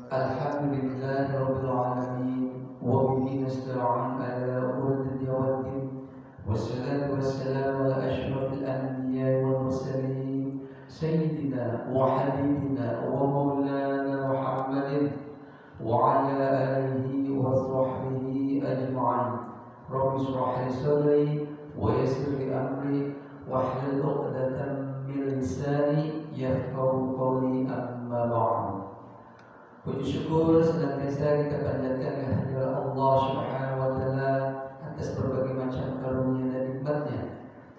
Alhamdulillahi Rabbil Alamin. Wa bihi nasta'in ala umuri dunya waddin. Wassalatu wassalamu ala asyrafil anbiya'i wal mursalin Sayyidina wa habibina wa maulana Muhammadin wa ala alihi wa sahbihi ajma'in. Rabbi shrah li sadri wa yassir li amri wahlul 'uqdatam min lisani yafqahu qawli, amma ba'du. Puji syukur senantiasa kita panjatkan kehadirat Allah Subhanahu wa taala atas berbagai macam karunia dan nikmatnya,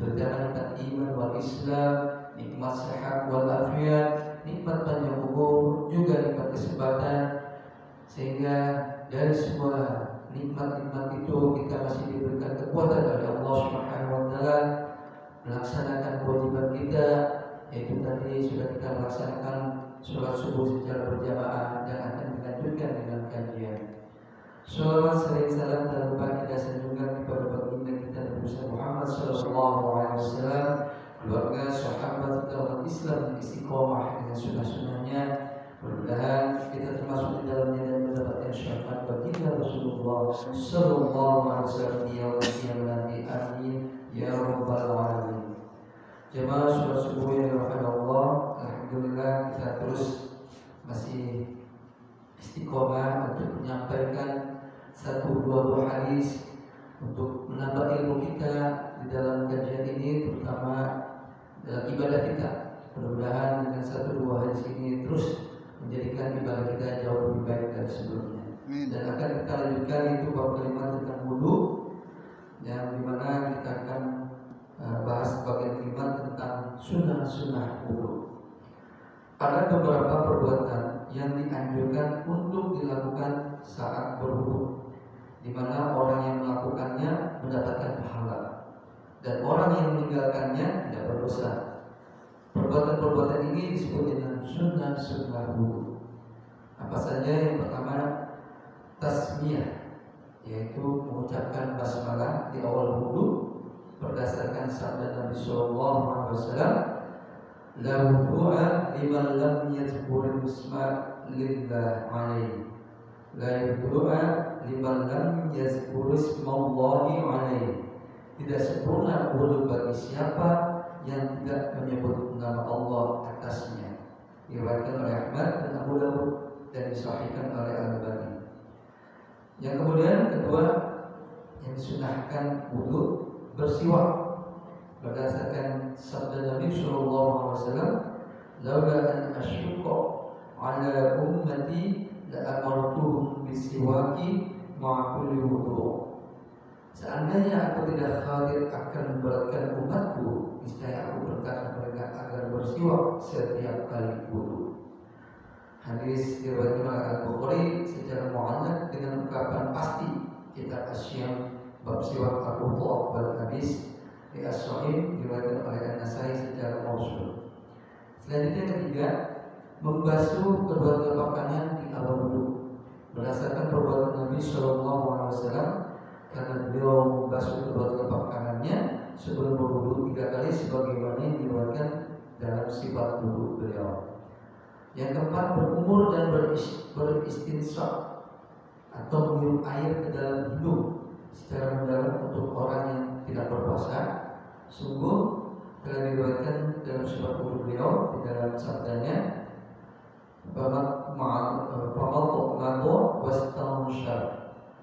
terutama nikmat iman wal Islam, nikmat sehat wal afiat, nikmat panjang umur, juga nikmat kesempatan, sehingga dari semua nikmat-nikmat itu kita masih diberikan kekuatan oleh Allah Subhanahu wa taala melaksanakan kewajiban kita, yaitu tadi sudah kita melaksanakan sholat subuh secara berjamaah dan akan dilanjutkan dengan kajian. Shalawat sering salam dan lupa kita sanjungkan kepada baginda kita Nabi Muhammad sallallahu alaihi wasallam, keluarga, sahabat, umat Islam yang istiqomah dengan sunnah-sunnahnya. Mudah-mudahan kita termasuk di dalamnya dan mendapatkan syafaat baginda Rasulullah sallallahu alaihi wasallam di yaumil qiyamah. Amin ya rabbal alamin. Jemaah sholat subuh yang dirahmati Allah, alhamdulillah kita terus masih istiqomah untuk menyampaikan satu dua buah hadis untuk menambah ilmu kita di dalam kajian ini, terutama dalam ibadah kita. Mudah-mudahan dengan satu dua hadis ini terus menjadikan ibadah kita jauh lebih baik dari sebelumnya. Dan akan kita lanjutkan itu bab kelima tentang wudu, yang dimana kita akan bahas bagian kelima tentang sunnah-sunnah wudu. Ada beberapa perbuatan yang dianjurkan untuk dilakukan saat berwudu, di mana orang yang melakukannya mendapatkan pahala dan orang yang meninggalkannya tidak berdosa. Perbuatan-perbuatan ini disebut dengan sunnah-sunnah wudu. Apa saja? Yang pertama, tasmiyah, yaitu mengucapkan basmalah di awal wudu berdasarkan sabda Nabi sallallahu alaihi wasallam, la wudu'a liman lam yadhkur isma lillah alaihi. La wudu'a liman lam yadhkur ismallahi alaihi. Tidak sempurna wudu bagi siapa yang tidak menyebut nama Allah atasnya. Diriwayatkan oleh Ahmad dan Abu Dawud dan disahihkan oleh Al-Albani. Yang kemudian kedua, yang disunahkan wudu bersiwak berdasarkan sabda Nabi sallallahu alaihi wasallam, laula an asyqa ala ummati la amartuhum bisiwaki ma'a kulli wudu. Seandainya aku tidak khawatir akan memberatkan umatku, niscaya aku berkata mereka agar bersiwak setiap kali wudu. Hadis diriwayatkan oleh Al-Bukhari secara mu'allaq dengan ungkapan pasti kitab Asy-Syam bab siwak al-wudu' wal hadis di As-Sahih diriwayatkan oleh An-Nasai secara mausul. Selanjutnya ketiga, membasuh kedua telapak tangan di awal wudu berdasarkan perbuatan Nabi sallallahu alaihi wasallam, karena beliau membasuh kedua telapak tangannya sebelum berwudu 3 kali sebagaimana yang diriwayatkan dalam sifat wudu beliau. Yang keempat, berkumur dan beristinsaq atau meniup air ke dalam hidung secara mendalam untuk orang yang tidak berpuasa. Sungguh telah diriwayatkan dalam surat wudu beliau di dalam sabdanya,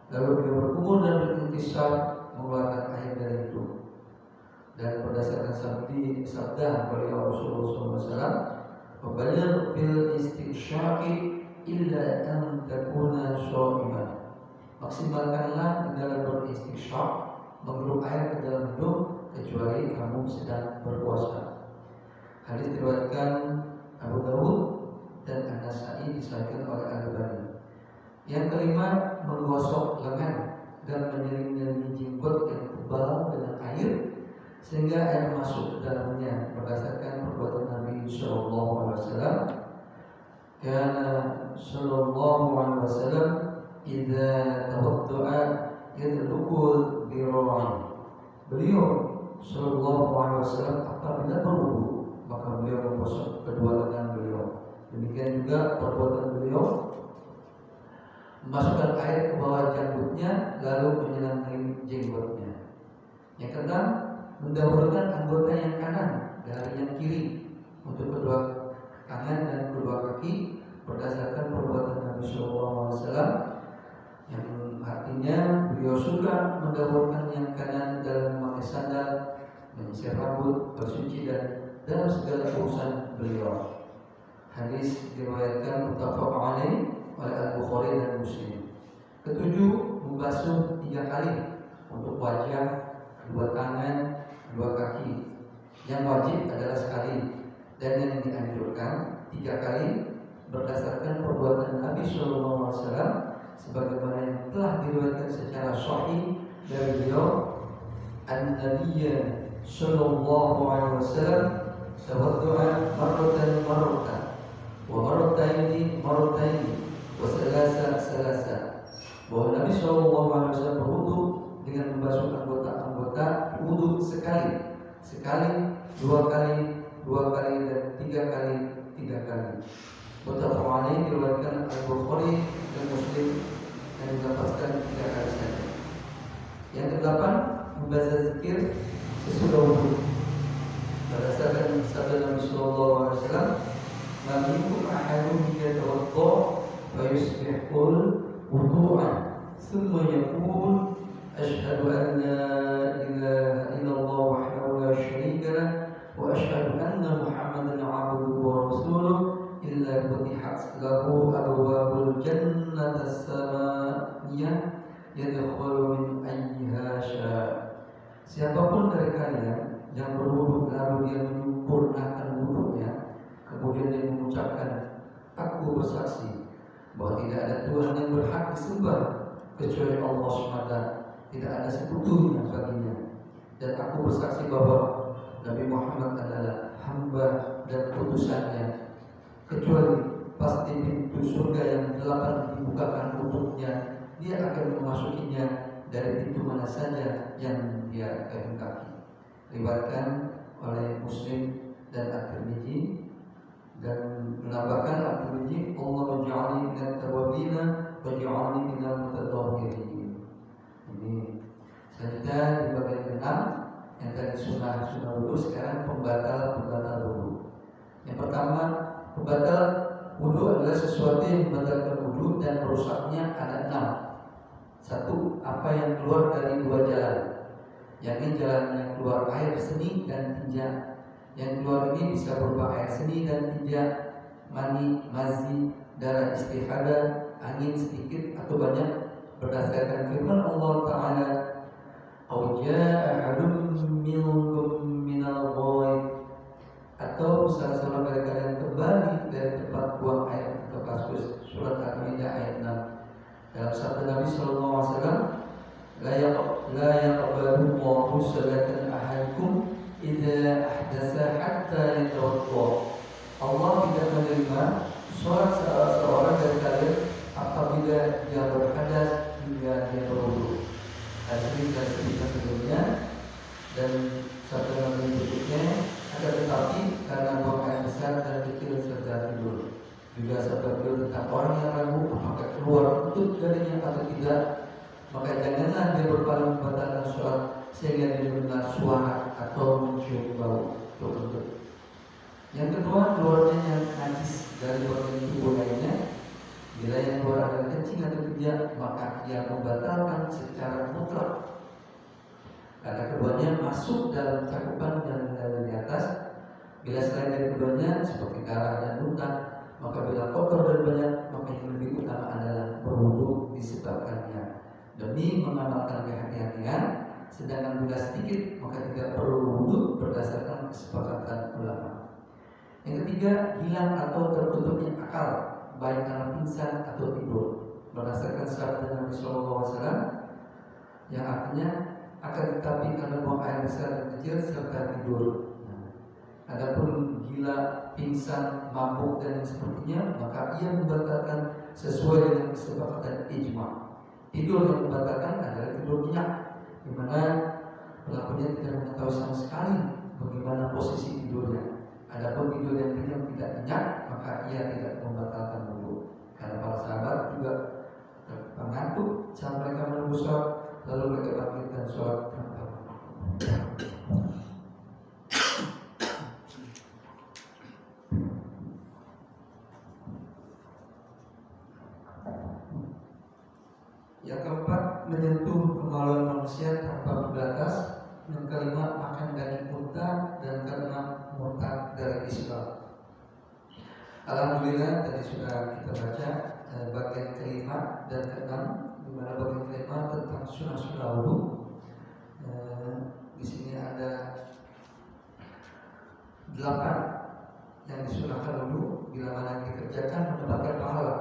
lalu beliau berkumur dan berintisar mengeluarkan air dari hidung. Dan berdasarkan sabda beliau Rasulullah SAW, "Wabaligh bil istinsyaqi illa an takuna sha'iman." Maksimalkanlah di dalam beristinsyaq, menghirup air ke dalam hidung, kecuali kamu sedang berpuasa. Hadis diriwayatkan Abu Dawud dan An-Nasai, disahihkan oleh Al-Albani. Yang kelima, menggosok lengan dan menyeling-nyelingi jenggot yang tebal dengan air sehingga air masuk ke dalamnya berdasarkan perbuatan Nabi sallallahu alaihi wasallam. Kana sallallahu alaihi wasallam idza tawadda'a yadlukul bira'in. Beliau sallallahu alaihi wasallam apabila berwudu maka beliau menggosok kedua lengan beliau. Demikian juga perbuatan beliau rijlaini, untuk kedua tangan dan kedua kaki, berdasarkan perbuatan Nabi SAW, yang artinya beliau suka mendahulukan yang kanan dalam memakai sandal, menyisir rambut, bersuci dan dalam segala urusan beliau. Hadis diriwayatkan muttafaq alaih oleh Al-Bukhari dan Muslim. Ketujuh, membasuh 3 kali untuk wajah, kedua tangan, kedua kaki. Yang wajib adalah sekali, dan yang dianjurkan 3 kali berdasarkan perbuatan Nabi SAW, sebagaimana yang telah diriwayatkan secara sahih dari beliau. An-Nabiyya sallallahu alaihi wasallam tawaddu'a marratan wa marrataini wa salasa, bahwa Nabi sallallahu alaihi wasallam berwudu dengan membasuh anggota-anggota wudu sekali, 2 kali, 2 kali dan 3 kali, 3 kali. Muttafaq alaih, diriwayatkan Al-Bukhari dan Muslim, yang didapatkan 3 kali saja. Yang ke-8, membaca zikir sesudah wudu. Berdasarkan sabda Nabi sallallahu alaihi wasallam, "Man minkum ahadun yatawadda fa yusbihul wudu'a, thumma yaqul asyhadu an la ilaha illallah wahdahu la syarika lah wa asyhadu anna Muhammadan 'abduhu wa rasuluh, illa futihat lahu abwabul jannati as-samaniyah yadkhulu min ayyiha syaa." Siapapun dari kalian yang berwudu lalu dia menyempurnakan wudunya, kemudian dia mengucapkan, "Aku bersaksi bahwa tidak ada Tuhan yang berhak disembah kecuali Allah SWT, tidak ada sekutunya baginya, dan aku bersaksi bahwa Nabi Muhammad adalah hamba dan utusannya," kecuali pasti pintu surga yang 8 dibukakan untuknya, dia akan memasukinya dari pintu mana saja yang dia kehendaki. Diriwayatkan oleh Muslim dan At-Tirmidzi, dan menambahkan At-Tirmidzi, Allah menja'alni minat tawabina wa ja'alni minal mutatahhirin. Ini selanjutnya di bagian ke-6, yang tadi sunnah wudu, sekarang pembatal wudu. Yang pertama, pembatal wudu adalah sesuatu yang membatalkan wudu dan merusaknya ada 6. 1, apa yang keluar dari 2 jalan, yakni jalan yang keluar air seni dan tinja. Yang keluar ini bisa berupa air seni dan tinja, mani, mazi, darah istihadah, angin sedikit atau banyak, berdasarkan firman Allah Ta'ala, "Aw jaa'a ahadun minkum minal ghaib," atau salah seorang dari kalian kembali dari tempat buang air atau kasus. Surat Al-Maidah ayat 6. Dalam sabda Nabi sallallahu alaihi wasallam, la yaqbalu Allahu salatan ahadikum idza ahdatsa hatta yatawadda. Allah tidak menerima salat seorang dari kalian apabila dia berhadas hingga dia berwudu. Hadis dan cerita sebelumnya, dan sabda Nabi berikutnya, akan tetapi karena buang air besar dan kecil serta tidur. Juga sabda beliau tentang orang yang ragu apakah keluar kentut darinya atau tidak, maka janganlah dia berpaling membatalkan sholat sehingga dia mendengar suara atau mencium bau kentut. Yang kedua, keluarnya yang najis dari bagian tubuh lainnya. Bila yang keluar adalah kencing atau tidak, maka ia membatalkan secara mutlak, karena keduanya masuk dalam cakupan yang dari di atas. Bila selain dari keduanya seperti darah dan muntah, maka bila kotor dan banyak, maka yang lebih utama adalah berwudu disebabkannya demi mengamalkan kehati-hatian. Sedangkan bila sedikit, maka tidak perlu wudu berdasarkan kesepakatan ulama. Yang ketiga, hilang atau tertutupnya akal, baik karena pingsan atau tidur, berdasarkan sabda Nabi SAW, yang artinya akan tetapi karena buang air besar dan kecil serta tidur. Adapun gila, pingsan, mabuk dan sepertinya, maka ia membatalkan sesuai dengan kesepakatan ijma. Tidur yang membatalkan adalah tidur nyenyak, di mana pelakunya tidak mengetahui sama sekali bagaimana posisi tidurnya. Adapun tidur yang kenyang tidak nyenyak, maka ia tidak membatalkan wudu. Karena para sahabat juga mengantuk saat mereka menunggu sholat, lalu mereka bangkit dan sholat. Islam. Alhamdulillah tadi sudah kita baca bagian kelima dan keenam, di mana bagian kelima tentang sunnah wudu. Di sini ada 8 yang disunahkan wudu bila mana dikerjakan mendapatkan pahala,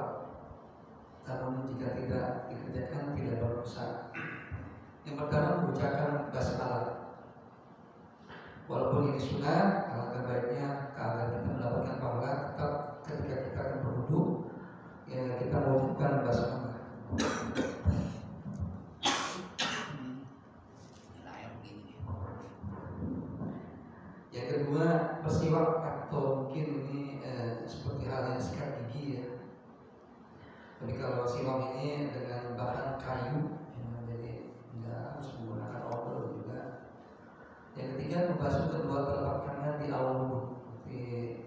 namun jika tidak dikerjakan tidak berdosa. Yang pertama mengucapkan basmalah. Walaupun ini sunnah, alangkah baiknya agar kita mendapatkan pahala tetap ketika kita akan berwudu, ya kita mewujudkan basmalah. Yang kedua bersiwak, atau mungkin ini seperti halnya sikat gigi ya. Tapi kalau siwak ini dengan bahan kayu, ya, jadi tidak harus menggunakan odol juga. Yang ketiga membasuh kedua telapak tangan di awal wudu.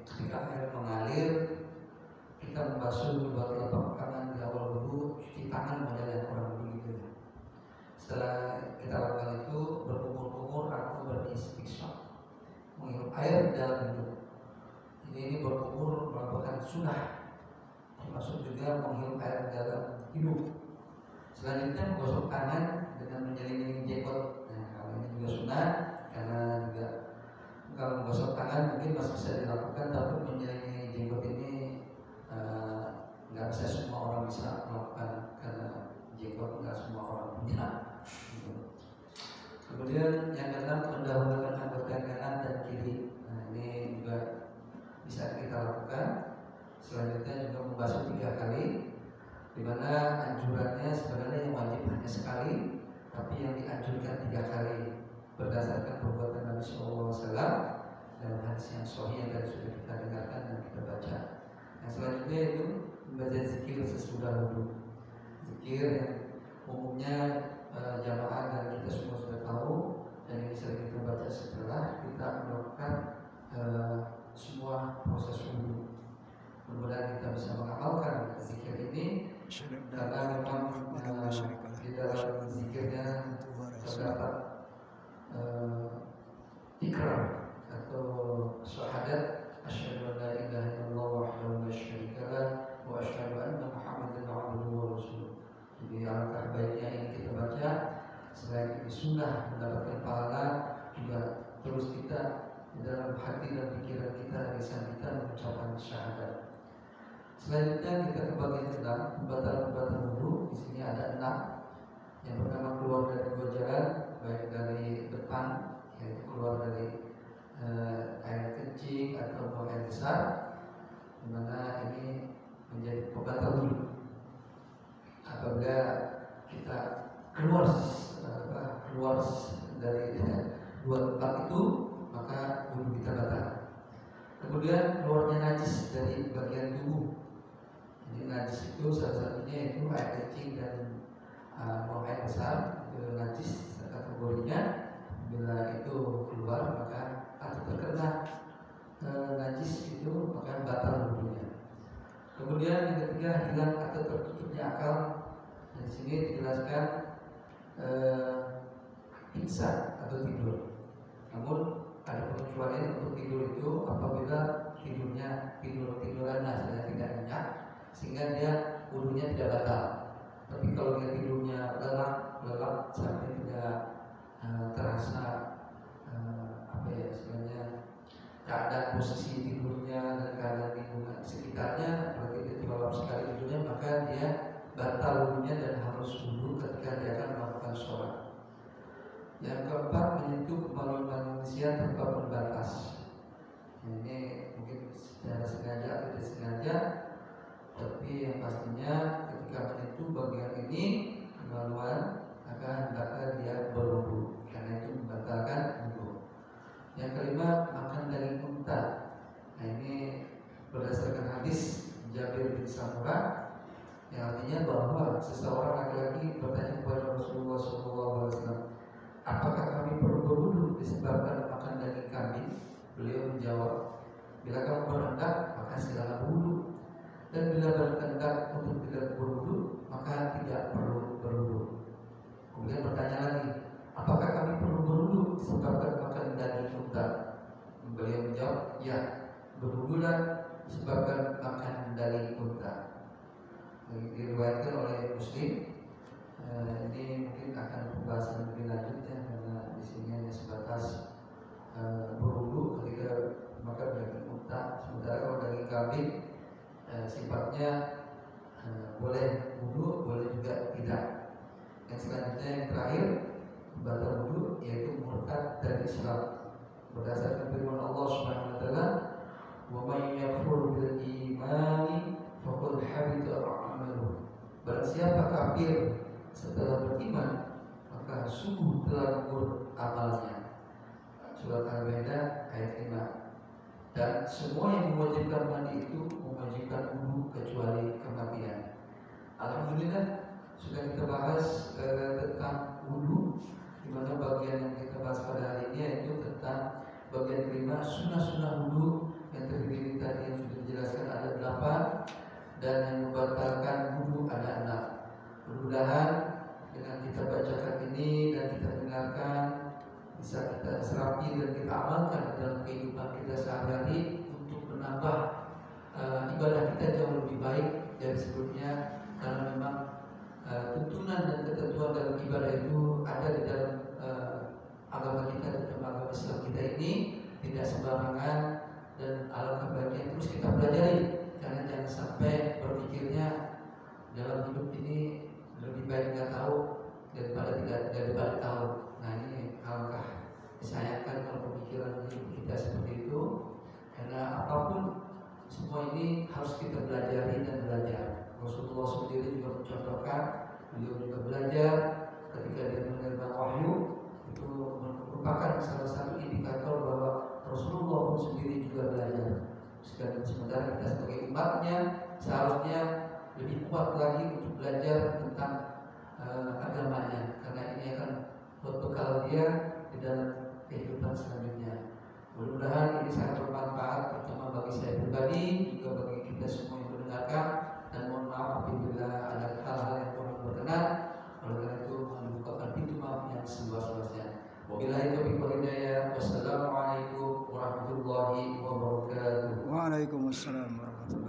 Ketika air mengalir, kita membasuh kedua telapak tangan di awal wudu, cuci tangan modelnya kurang lebih gitu. Setelah kita lakukan itu berkumur-kumur atau beristighfar, menghirup air dalam hidung. Jadi ini berkumur merupakan sunnah, termasuk juga menghirup air dalam hidung. Selanjutnya menggosok tangan dengan menyeling-nyeling jenggot. Nah, kalau ini juga sunnah, karena juga kalau menggosok tangan mungkin masih bisa dilakukan, tapi menyeling-nyeling jenggot ini nggak bisa semua orang bisa melakukan, karena jenggot nggak semua orang punya. Kemudian yang keenam mendahulukan anggota kanan dan kiri. Nah, ini juga bisa kita lakukan. Selanjutnya juga membasuh 3 kali, di mana anjurannya sebenarnya yang wajib hanya sekali, tapi yang dianjurkan 3 kali berdasarkan perbuatan Nabi SAW dalam hadis yang sahih yang tadi sudah kita dengarkan dan kita baca. Yang selanjutnya itu membaca zikir sesudah wudu. Zikir yang umumnya jamaah dan kita semua sudah tahu, dan ini sering kita baca setelah kita melakukan semua proses wudu. Mudah-mudahan kita bisa mengamalkan zikir ini, karena memang di dalam zikirnya terdapat ikrar atau syahadat, asyhadu an la ilaha illallah wahdahu la syarika lah wa asyhadu anna muhammadan abduhu wa rasuluh. Jadi alangkah baiknya ini kita baca. Selain ini sunnah mendapatkan pahala, juga terus kita di dalam hati dan pikiran kita, lisan kita mengucapkan syahadat. Selanjutnya kita ke bagian ke-6, pembatal-pembatal wudu. Di sini ada 6. Yang pertama keluar dari 2 jalan, baik dari depan, yaitu keluar dari air kencing atau buang air besar, di mana ini menjadi pembatal wudu. Apabila kita keluar dari 2 tempat itu, maka wudu kita batal. Kemudian keluarnya najis dari bagian tubuh. Jadi najis itu salah satunya itu air kencing dan buang air besar, itu najis kategorinya. Bila itu keluar maka atau terkena najis itu, maka batal wudunya. Kemudian yang ketiga hilang atau tertutupnya akal. Di sini dijelaskan pingsan atau tidur. Namun ada pengecualian untuk tidur itu apabila tiduran hasilnya tidak nyenyak, sehingga dia wudunya tidak batal. Tapi kalau dia tidurnya lelap sampai tidak terasa istilahnya keadaan posisi tidurnya dan keadaan lingkungan sekitarnya, berarti dia terlelap sekali tidurnya, maka dia batal wudunya dan harus wudu ketika dia akan melakukan sholat. Yang keempat, menyentuh kemaluan manusia tanpa pembatas. Ini mungkin secara sengaja atau tidak sengaja, tapi yang pastinya ketika menyentuh bagian ini kemaluan, maka dia berwudu, karena itu membatalkan wudu. Yang kelima, makan daging unta. Nah, ini berdasarkan hadis Jabir bin Samurah, yang artinya bahwa seseorang laki-laki bertanya kepada Rasulullah SAW, apakah kami perlu berwudu disebabkan makan daging kambing? Beliau menjawab, bila kamu berhendak maka silakan berwudu, dan bila berhendak untuk tidak berwudu maka tidak perlu berwudu. Kemudian bertanya lagi, apakah kami perlu berwudu disebabkan makan daging unta? Beliau menjawab, ya. berwudulah disebabkan makan daging unta. Diriwayatkan oleh Muslim. Ini mungkin akan pembahasan lebih lanjut ya, karena di sini hanya sebatas berwudu ketika makan daging unta. Sementara kalau daging kambing sifatnya boleh wudu, boleh juga tidak. Yang selanjutnya yang terakhir batal wudu yaitu murtad dari Islam. Berdasarkan firman Allah Subhanahu wa taala, "Wa may yakfur bil imani faqad habita a'maluhu." Barang siapa kafir setelah beriman, maka sungguh telah gugur amalnya. Surat Al-Maidah ayat 5. Dan semua yang mewajibkan mandi itu mewajibkan wudu kecuali kematian. Alhamdulillah sudah kita bahas tentang wudu, di mana bagian yang kita bahas pada hari ini yaitu tentang bagian kelima, sunnah-sunnah wudu yang terdiri tadi yang sudah dijelaskan ada 8 dan yang membatalkan wudu ada 6. Mudah-mudahan dengan kita bacakan ini dan kita dengarkan bisa kita serapi dan kita amalkan dalam kehidupan kita sehari-hari untuk menambah ibadah kita jauh lebih baik dari sebelumnya, karena memang tuntunan dan ketentuan dalam ibadah itu ada di dalam agama kita, dalam agama Islam kita ini tidak sembarangan, dan alangkah baiknya terus kita pelajari, karena jangan sampai berpikirnya dalam hidup ini lebih baik nggak tahu daripada tahu. Nah, ini alangkah disayangkan kalau pemikiran hidup kita seperti itu, karena apapun semua ini harus kita pelajari dan belajar. Rasulullah sendiri juga mencontohkan, beliau juga belajar ketika dia menerima wahyu, itu merupakan salah satu indikator bahwa Rasulullah pun sendiri juga belajar. Sementara kita sebagai umatnya seharusnya lebih kuat lagi untuk belajar tentang agamanya, karena ini akan berbekal dia di dalam kehidupan selanjutnya. Mudah-mudahan ini sangat bermanfaat, terutama bagi saya pribadi, juga bagi kita semua yang mendengarkan. Dan mohon maaf apabila ada hal-hal yang kurang berkenan. Oleh karena itu mohon dibukakan pintu maaf yang seluas-luasnya. Wabillahi taufiq wal hidayah. Wassalamualaikum warahmatullahi wabarakatuh. Waalaikumsalam warahmatullahi wabarakatuh.